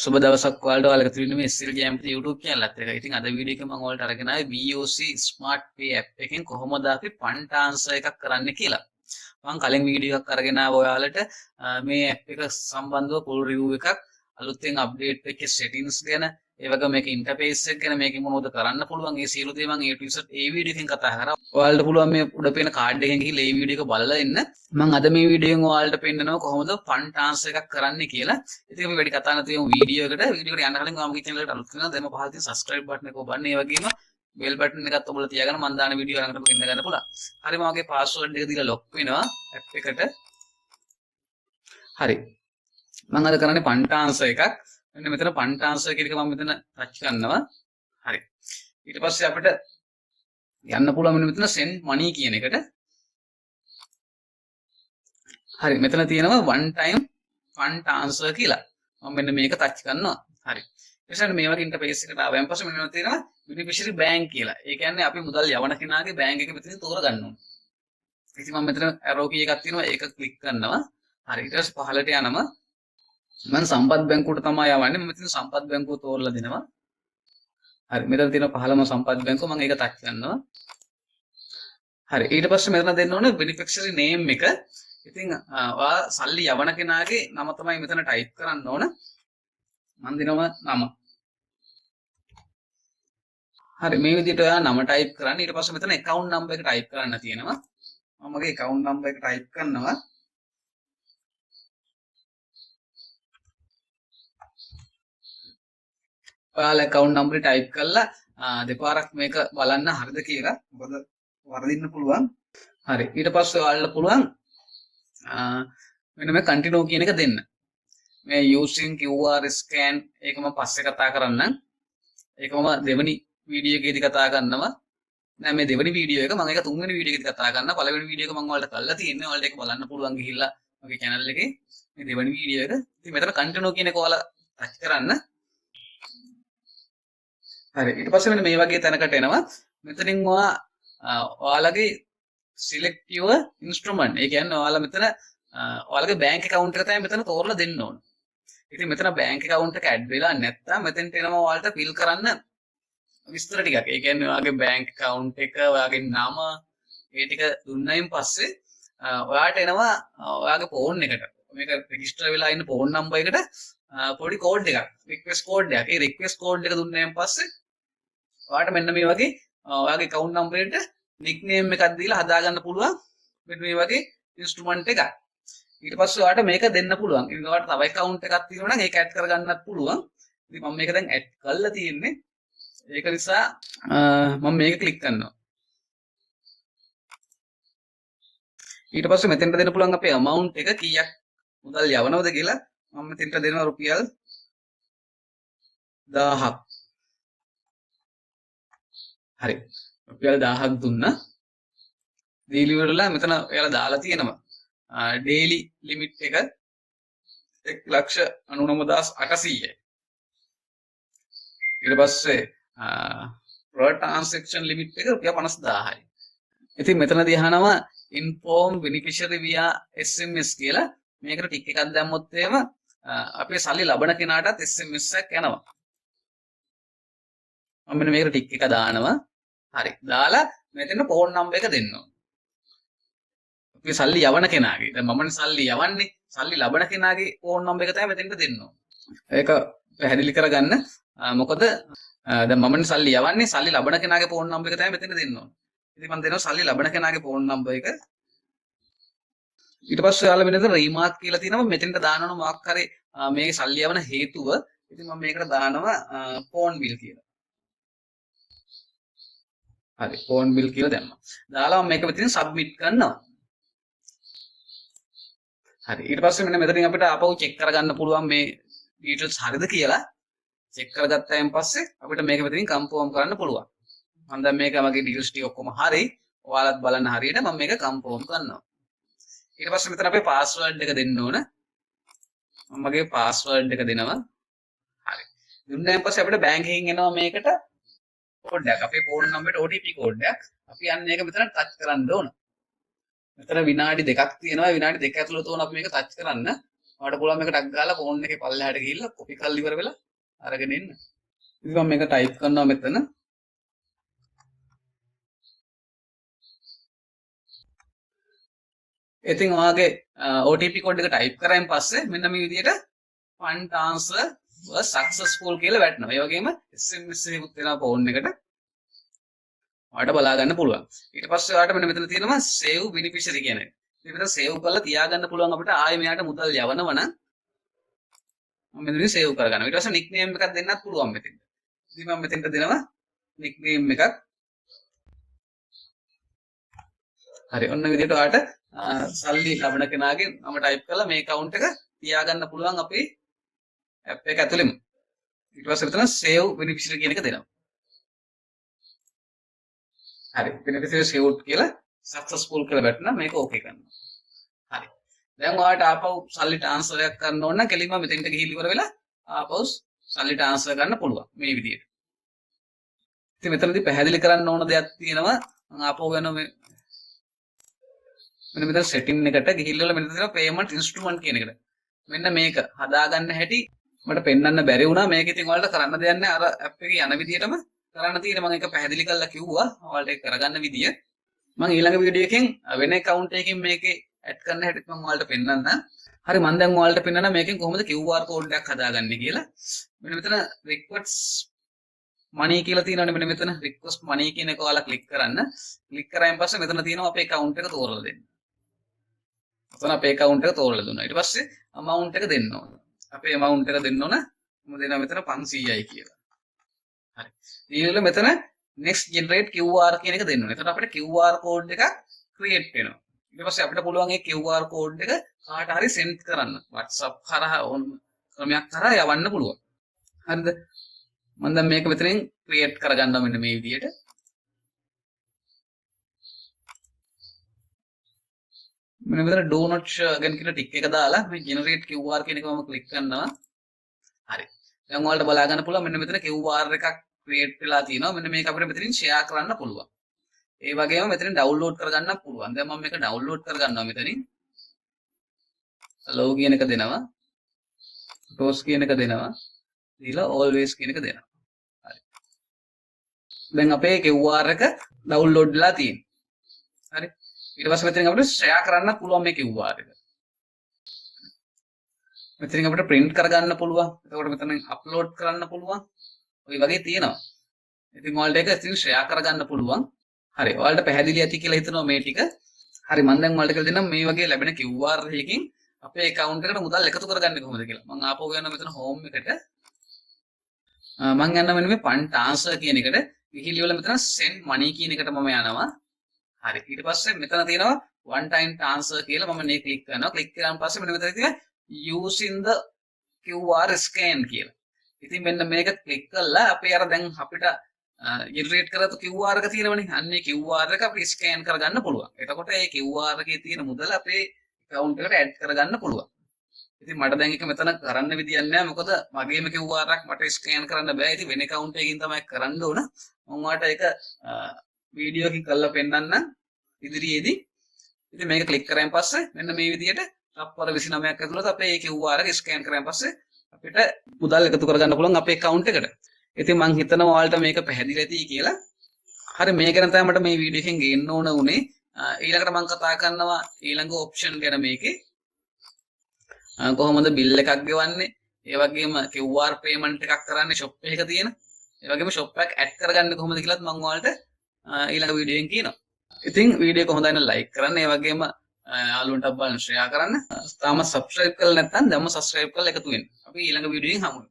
සුබ දවසක් ඔයාලට ඔයාලගේ තියෙන මේ SL Jayampathi YouTube channel එකත් එක. ඉතින් අද වීඩියෝ එකේ මම ඔයාලට අරගෙන ආවේ BOC Smart Pay App එකෙන් කොහොමද අපි ෆන්ඩ් ට්‍රාන්ස්ෆර් එකක් කරන්න කියලා. මම කලින් වීඩියෝ එකක් අරගෙන ආවා ඔයාලට මේ app එක සම්බන්ධව full review එකක් අලුතෙන් අප්ඩේට් වෙච්ච settings ගැන ඒ වගේම මේකේ ඉන්ටර්ෆේස් එක ගැන මේකෙන් මොනවද කරන්න පුළුවන් ඒ සියලු දේ මම A to Z A video එකෙන් කතා කරා. ඔයාලට පුළුවන් මේ උඩ පේන කාඩ් එකෙන් ගිහලා මේ වීඩියෝ එක බලලා එන්න. මම අද මේ වීඩියෝෙන් ඔයාලට පෙන්නනවා කොහොමද ෆන්ඩ් ට්‍රාන්ස්ෆර් එකක් කරන්න කියලා. ඉතින් අපි වැඩි කතා නැතුව යමු වීඩියෝ එකට. වීඩියෝ එකට යන්න කලින් ඔයාලගේ channel එකට අලුත් වෙනවා. දැන් පහළ තියෙන subscribe button එක ඔබන්න. ඒ වගේම bell button එකත් ඔබලා තියාගන්න මම දාන වීඩියෝ ළඟටම ගෙන්න ගන්න පුළුවන්. හරි මම මගේ password එක දීලා lock වෙනවා app එකට. හරි. මම අද කරන්නේ ෆන්ඩ් ට්‍රාන්ස්ෆර් එකක්. මෙන්න මෙතන ෆන්ඩ් ට්‍රාන්ස්ෆර් කියන එක මම මෙතන ටච් කරනවා. හරි. ඊට පස්සේ අපිට යන්න පුළුවන් මෙන්න මෙතන send money කියන එකට. හරි. මෙතන තියෙනවා one time fund transfer කියලා. මම මෙන්න මේක ටච් කරනවා. හරි. ඊට මේ වගේ ඉන්ටර්ෆේස් එකකට ආවම පස්සේ මෙන්න තියෙනවා beneficiary bank කියලා. ඒ කියන්නේ අපි මුදල් යවන කෙනාගේ බැංක් එක මෙතන තෝරගන්න ඕනේ. ඉතින් මම මෙතන arrow key එකක් තියෙනවා ඒක ක්ලික් කරනවා. හරි. ඊට පස්සේ පහළට යනවා. මම සම්පත් බැංකුවට තමයි යවන්නේ. මම මෙතන සම්පත් බැංකුව තෝරලා දෙනවා. හරි. මෙතන තියෙන පහළම සම්පත් බැංකුව මම ඒක ටච් කරනවා. හරි. ඊට පස්සේ මෙතන දෙන්න ඕනේ beneficiary name එක. ඉතින් ඔයා සල්ලි යවන කෙනාගේ නම තමයි මෙතන ටයිප් කරන්න ඕන. මම දෙනවා නම. හරි. මේ විදිහට ඔයා නම ටයිප් කරන්න. ඊට පස්සේ මෙතන account number එක ටයිප් කරන්න තියෙනවා. මම මගේ account number එක ටයිප් කරනවා. ඔයාලා account number ටයිප් කරලා දෙපාරක් මේක බලන්න හරිද කියලා. මොකද වරදින්න පුළුවන්. හරි. ඊට පස්සේ ඔයාලට පුළුවන් මෙන්න මේ continue කියන එක දෙන්න. මේ using QR scan ඒක මම පස්සේ කතා කරන්නම්. ඒක මම දෙවෙනි වීඩියෝ එකේදී කතා කරනවා. නෑ මේ දෙවෙනි වීඩියෝ එක මම ඒක තුන්වෙනි වීඩියෝ එකේදී කතා කරනවා. පළවෙනි වීඩියෝ එක මම ඔයාලට කරලා තියෙන්නේ. ඔයාලට ඒක බලන්න පුළුවන් ගිහිල්ලා මගේ channel එකේ මේ දෙවෙනි වීඩියෝ එක. ඉතින් මෙතන continue කියන එක ඔයාලා ටච් කරන්න. හරි. ඊට පස්සේ මෙන්න මේ වගේ තැනකට එනවා. මෙතනින් ඔයාලගේ select your instrument. ඒ කියන්නේ ඔයාලා මෙතන ඔයාලගේ bank account එක තමයි මෙතන තෝරලා දෙන්න ඕන. ඉතින් මෙතන bank account එක add වෙලා නැත්නම් මෙතෙන්ට එනවා ඔයාලට fill කරන්න විස්තර ටිකක්. ඒ කියන්නේ ඔයාගේ bank account එක, ඔයාගේ නම ඒ ටික දුන්නයින් පස්සේ ඔයාට එනවා ඔයාගේ phone එකට. මේක register වෙලා ඉන්න phone number එකට පොඩි code එකක්, request code එකක්. ඒ request code එක දුන්නායින් පස්සේ ඔයාට මෙන්න මේ වගේ ඔයාගේ account number එකට nickname එකක් දීලා හදාගන්න පුළුවන් මෙන්න මේ වගේ instrument එකක්. ඊට පස්සේ ඔයාට මේක දෙන්න පුළුවන්. ඉතින් ඔයාට තව account එකක් තියෙනවා නම් ඒක add කරගන්නත් පුළුවන්. ඉතින් මම මේක දැන් add කරලා තියෙන්නේ. ඒක නිසා මම මේක click කරනවා. ඊට පස්සේ මෙතෙන්ට දෙන්න පුළුවන් අපේ amount එක කීයක් මුදල් යවනවද කියලා. මම මෙතෙන්ට දෙනවා රුපියල් 1000ක්. හරි. රුපියල් 1000ක් දුන්නා. දීලි වලලා මෙතන ඔයාලා දාලා තියෙනවා. daily limit එක 1,99,800යි. ඊට පස්සේ per transaction limit එක රුපියල් 50000යි. ඉතින් මෙතනදී අහනවා inform beneficiary via SMS කියලා. මේකට ටික් එකක් දැම්මොත් එහෙම අපේ සල්ලි ලබන කෙනාටත් SMS එකක් යනවා. මම මෙන්න මේකට ටික් එක දානවා. හරි. දාලා මෙතන phone number එක දෙන්න ඕන. අපි සල්ලි යවන කෙනාගේ. දැන් මමනේ සල්ලි යවන්නේ. සල්ලි ලබන කෙනාගේ phone number එක තමයි මෙතෙන්ට දෙන්න ඕන. ඒක පැහැදිලි කරගන්න. මොකද දැන් මමනේ සල්ලි යවන්නේ. සල්ලි ලබන කෙනාගේ phone number එක තමයි මෙතෙන්ට දෙන්න ඕන. ඉතින් මම දෙනවා සල්ලි ලබන කෙනාගේ phone number එක. ඊට පස්සේ ඔයාලා මෙතන රීමාර්ක් කියලා තියෙනවා. මෙතෙන්ට දානවන මොකක් හරි මේකේ සල්ලි යවන හේතුව. ඉතින් මම මේකට දානවා phone bill කියලා. හරි phone bill කියලා දැම්මා. දාලා මම මේක මෙතනින් submit කරනවා. හරි ඊට පස්සේ මෙන්න මෙතනින් අපිට ආපහු check කරගන්න පුළුවන් මේ details හරිද කියලා. check කරගත්තායින් පස්සේ අපිට මේක මෙතනින් confirm කරන්න පුළුවන්. මම දැන් මේක මගේ details ටික ඔක්කොම හරි. ඔයාලත් බලන්න හරියට මම මේක confirm කරනවා. ඊට පස්සේ මෙතන අපේ password එක දෙන්න ඕන. මම මගේ password එක දෙනවා. හරි. දුන්නායින් පස්සේ අපිට bank එකෙන් එනවා මේකට code එකක්. අපේ phone number එකට OTP code එකක්. අපි යන්නේ ඒක මෙතන touch කරන්න ඕන. මෙතන විනාඩි 2ක් තියෙනවා. විනාඩි 2 ඇතුළත උන අපි මේක touch කරන්න. ඔයාලට පුළුවන් මේක ටක් ගාලා ෆෝන් එකේ පල්ලෙහාට ගිහිල්ලා කොපි කරලා ඉවර වෙලා අරගෙන එන්න. ඉතින් මම මේක ටයිප් කරනවා මෙතන. ඉතින් ඔයාගේ OTP කෝඩ් එක ටයිප් කරායින් පස්සේ මෙන්න මේ විදිහට fund transfer was successful කියලා වැටෙනවා. ඒ වගේම SMS එකකුත් එනවා ෆෝන් එකට. ඔයාලට බලා ගන්න පුළුවන්. ඊට පස්සේ ඔයාලට මෙන්න මෙතන තියෙනවා save beneficiary කියන එක. ඉතින් මෙතන save කරලා තියාගන්න පුළුවන් අපිට ආයෙ මෙයාට මුදල් යවනවා නම් මම මෙතන save කරගන්නවා. ඊට පස්සේ nickname එකක් දෙන්නත් පුළුවන් මෙතෙන්ට. ඉතින් මම මෙතෙන්ට දෙනවා nickname එකක්. හරි ඔන්න විදිහට ඔයාලට සල්ලි ලබන කෙනාගේ මම ටයිප් කරලා මේ account එක තියාගන්න පුළුවන් අපේ app එක ඇතුළෙම. ඊට පස්සේ මෙතන save beneficiary කියන එක දෙනවා. හරි beneficiary saved කියලා successful කියලා වැටුණා මේක okay කරනවා. හරි. දැන් ඔයාලට ආපහු සල්ලි transfer එකක් කරන්න ඕන නම් කෙලින්ම මෙතෙන්ට ගිහින් ඉවර වෙලා ආපහු සල්ලි transfer කරන්න පුළුවන් මේ විදිහට. ඉතින් මෙතනදී පැහැදිලි කරන්න ඕන දෙයක් තියෙනවා. මම ආපහු යනවා මේ මෙන්න මෙතන setting එකට ගිහිල්ලා මෙතන තියෙනවා payment instrument කියන එකට. මෙන්න මේක හදාගන්න හැටි මට පෙන්වන්න බැරි වුණා. මේක ඉතින් ඔයාලට කරන්න දෙයක් නැහැ. අර app එකේ යන විදිහටම කරන්න තියෙන මම ඒක පැහැදිලි කරලා කිව්වා. ඔයාලට ඒක කරගන්න විදිය. මම ඊළඟ වීඩියෝ එකෙන් වෙන account එකකින් මේකේ add කරන්න හැටිත් මම ඔයාලට පෙන්වන්නම්. හරි මම දැන් ඔයාලට පෙන්වන්න මේකෙන් කොහොමද QR code එකක් හදාගන්නේ කියලා. මෙන්න මෙතන request money කියලා තියෙනවනේ මෙන්න මෙතන request money කියන එක ඔයාලා click කරන්න. click කරායින් පස්සේ මෙතන තියෙනවා අපේ account එක තෝරලා දෙන්න. ඔතන අපේ account එක තෝරලා දුන්නා. ඊට පස්සේ amount එක දෙන්න ඕන. අපේ amount එක දෙන්න ඕන. මම දෙනවා මෙතන 500යි කියලා. හරි. ඊළඟ මෙතන next generate QR කියන එක දෙන්න ඕනේ. එතකොට අපිට QR code එකක් create වෙනවා. ඊට පස්සේ අපිට පුළුවන් ඒ QR code එක කාට හරි send කරන්න. WhatsApp කරා ක්‍රමයක් කරා යවන්න පුළුවන්. හරිද? මම දැන් මේක මෙතනින් create කරගන්නවා මෙන්න මේ විදිහට. මෙන්න මෙතන do not show again කියලා ටික් එක දාලා මේ generate QR කියන එක මම click කරනවා. හරි. දැන් ඔයාලට බලා ගන්න පුළුවන් මෙන්න මෙතන QR එකක් create වෙලා තියෙනවා. මෙන්න මේක අපිට මෙතනින් share කරන්න පුළුවන්. ඒ වගේම මෙතනින් download කරගන්න පුළුවන්. දැන් මම මේක download කරගන්නවා මෙතනින්. allow කියන එක දෙනවා. close කියන එක දෙනවා. දීලා always කියන එක දෙනවා. හරි. දැන් අපේ QR එක download වෙලා තියෙනවා. හරි. ඊට පස්සේ මෙතනින් අපිට share කරන්න පුළුවන් මේ QR එක. මෙතනින් අපිට print කරගන්න පුළුවන්. එතකොට මෙතනින් upload කරන්න පුළුවන්. ඔය වගේ තියෙනවා. ඉතින් ඔයාලට ඒක ඉතින් share කරගන්න පුළුවන්. හරි. ඔයාලට පැහැදිලි ඇති කියලා හිතනවා මේ ටික. හරි මම දැන් ඔයාලට කියලා දෙන්නම් මේ වගේ ලැබෙන QR එකකින් අපේ account එකට මුදල් එකතු කරගන්නේ කොහොමද කියලා. මම ආපහු යනවා මෙතන home එකට. මම යනවා මෙන්න මේ fund transfer කියන එකට. ගිහිල්ලා මෙතන send money කියන එකට මම යනවා. හරි. ඊට පස්සේ මෙතන තියෙනවා one time transfer කියලා මම මේ ක්ලික් කරනවා. ක්ලික් කරාන් පස්සේ මෙන්න මෙතන තියෙනවා using the QR scan කියලා. ඉතින් මෙන්න මේක ක්ලික් කළා අපේ අර දැන් අපිට generate කරපු QR එක තියෙනවනේ. අන්නේ QR එක අපිට scan කරගන්න පුළුවන්. එතකොට ඒ QR එකේ තියෙන මුදල අපේ account එකට add කරගන්න පුළුවන්. ඉතින් මට දැන් එක මෙතන කරන්න විදියක් නැහැ. මොකද මගේම QR එකක් මට scan කරන්න බෑ. ඉතින් වෙන account එකකින් තමයි කරන්න ඕන. මම ඔයාලට ඒක වීඩියෝ එකකින් කරලා පෙන්නන්නම් ඉදිරියේදී. ඉතින් මේක ක්ලික් කරාන් පස්සේ මෙන්න මේ විදිහට තප්පර 29ක් ඇතුළත අපේ ඒ QR එක ස්කෑන් කරාන් පස්සේ අපිට මුදල් එකතු කරගන්න පුළුවන් අපේ account එකට. ඉතින් මම හිතනවා ඔයාලට මේක පැහැදිලි ඇති කියලා. හරි මේක ගැන තමයි මට මේ වීඩියෝ එකෙන් ගේන්න ඕන උනේ. ඊළඟට මම කතා කරනවා ඊළඟ ඔප්ෂන් ගැන මේකේ. කොහොමද බිල් එකක් ගෙවන්නේ? ඒ වගේම QR payment එකක් කරන්නේ shop එකක තියෙන. ඒ වගේම shop එකක් add කරගන්නේ කොහොමද කියලාත් මම ඔයාලට ඊළඟ වීඩියෝ එකෙන් කියනවා. ඉතින් වීඩියෝ එක හොඳයි නම් like කරන්න. ඒ වගේම යාළුවන්ට බලන්න share කරන්න. තාම subscribe කරලා නැත්නම් දැන්ම subscribe කරලා එකතු වෙන්න. අපි ඊළඟ වීඩියෝ එකෙන් හමු වෙමු.